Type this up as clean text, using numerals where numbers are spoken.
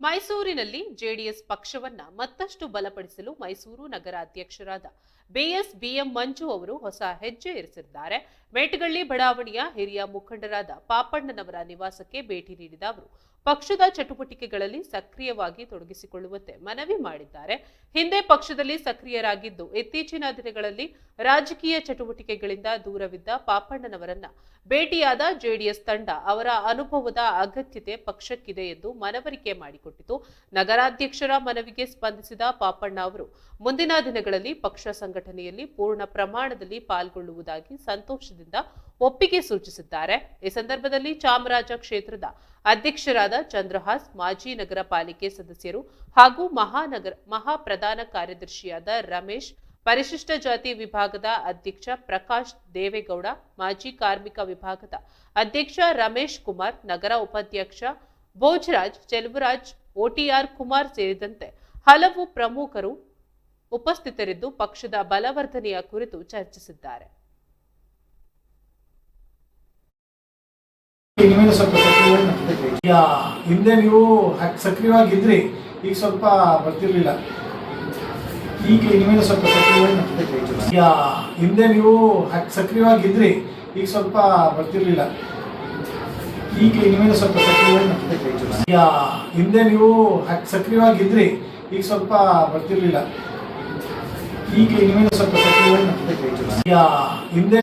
ಮೈಸೂರಿನಲ್ಲಿ ಜೆಡಿಎಸ್ ಪಕ್ಷವನ್ನ ಮತ್ತಷ್ಟು ಬಲಪಡಿಸಲು ಮೈಸೂರು ನಗರಾಧ್ಯಕ್ಷರಾದ ಬಿಎಂ ಮಂಜು ಅವರು ಹೊಸ ಹೆಜ್ಜೆ ಇರಿಸಿದ್ದಾರೆ. ಮೇಟಗಳ್ಳಿ ಬಡಾವಣೆಯ ಹಿರಿಯ ಮುಖಂಡರಾದ ಪಾಪಣ್ಣನವರ ನಿವಾಸಕ್ಕೆ ಭೇಟಿ ನೀಡಿದ ಅವರು ಪಕ್ಷದ ಚಟುವಟಿಕೆಗಳಲ್ಲಿ ಸಕ್ರಿಯವಾಗಿ ತೊಡಗಿಸಿಕೊಳ್ಳುವಂತೆ ಮನವಿ ಮಾಡಿದ್ದಾರೆ. ಹಿಂದೆ ಪಕ್ಷದಲ್ಲಿ ಸಕ್ರಿಯರಾಗಿದ್ದು ಇತ್ತೀಚಿನ ದಿನಗಳಲ್ಲಿ ರಾಜಕೀಯ ಚಟುವಟಿಕೆಗಳಿಂದ ದೂರವಿದ್ದ ಪಾಪಣ್ಣನವರನ್ನ ಭೇಟಿಯಾದ ಜೆಡಿಎಸ್ ತಂಡ ಅವರ ಅನುಭವದ ಅಗತ್ಯತೆ ಪಕ್ಷಕ್ಕಿದೆ ಎಂದು ಮನವರಿಕೆ ಮಾಡಿಕೊಟ್ಟಿತು. ನಗರಾಧ್ಯಕ್ಷರ ಮನವಿಗೆ ಸ್ಪಂದಿಸಿದ ಪಾಪಣ್ಣ ಅವರು ಮುಂದಿನ ದಿನಗಳಲ್ಲಿ ಪಕ್ಷ ಸಂಘಟನೆಯಲ್ಲಿ ಪೂರ್ಣ ಪ್ರಮಾಣದಲ್ಲಿ ಪಾಲ್ಗೊಳ್ಳುವುದಾಗಿ ಸಂತೋಷದಿಂದ ಒಪ್ಪಿಗೆ ಸೂಚಿಸಿದ್ದಾರೆ. ಈ ಸಂದರ್ಭದಲ್ಲಿ ಚಾಮರಾಜ ಕ್ಷೇತ್ರದ ಅಧ್ಯಕ್ಷರಾದ ಚಂದ್ರಹಾಸ್, ಮಾಜಿ ನಗರ ಪಾಲಿಕೆ ಸದಸ್ಯರು ಹಾಗೂ ಮಹಾ ಪ್ರಧಾನ ಕಾರ್ಯದರ್ಶಿಯಾದ ರಮೇಶ್, ಪರಿಶಿಷ್ಟ ಜಾತಿ ವಿಭಾಗದ ಅಧ್ಯಕ್ಷ ಪ್ರಕಾಶ್ ದೇವೇಗೌಡ, ಮಾಜಿ ಕಾರ್ಮಿಕ ವಿಭಾಗದ ಅಧ್ಯಕ್ಷ ರಮೇಶ್ ಕುಮಾರ್, ನಗರ ಉಪಾಧ್ಯಕ್ಷ ಭೋಜರಾಜ್, ಚೆಲುವರಾಜ್, ಓಟಿಆರ್ ಕುಮಾರ್ ಸೇರಿದಂತೆ ಹಲವು ಪ್ರಮುಖರು ಉಪಸ್ಥಿತರಿದ್ದು ಪಕ್ಷದ ಬಲವರ್ಧನೆಯ ಕುರಿತು ಚರ್ಚಿಸಿದ್ದಾರೆ. ಹಿಂದೆ ನೀವು ಸಕ್ರಿಯವಾಗಿದ್ರಿ, ಈಗ ಸ್ವಲ್ಪ ಬರ್ತಿರ್ಲಿಲ್ಲ. ಈಗ ಇನ್ಮೇಲೆ ಸ್ವಲ್ಪ ಹಿಂದೆ ನೀವು ಸಕ್ರಿಯವಾಗಿದ್ರಿ, ಈಗ ಸ್ವಲ್ಪ ಬರ್ತಿರ್ಲಿಲ್ಲ. ಈಗ ಇನ್ಮೇಲೆ ಸ್ವಲ್ಪ ಹಿಂದೆ ನೀವು ಸಕ್ರಿಯವಾಗಿದ್ರಿ, ಈಗ ಸ್ವಲ್ಪ ಬರ್ತಿರ್ಲಿಲ್ಲ. ಈಗ ಇನ್ಮೇಲೆ ಸ್ವಲ್ಪ ಹಿಂದೆ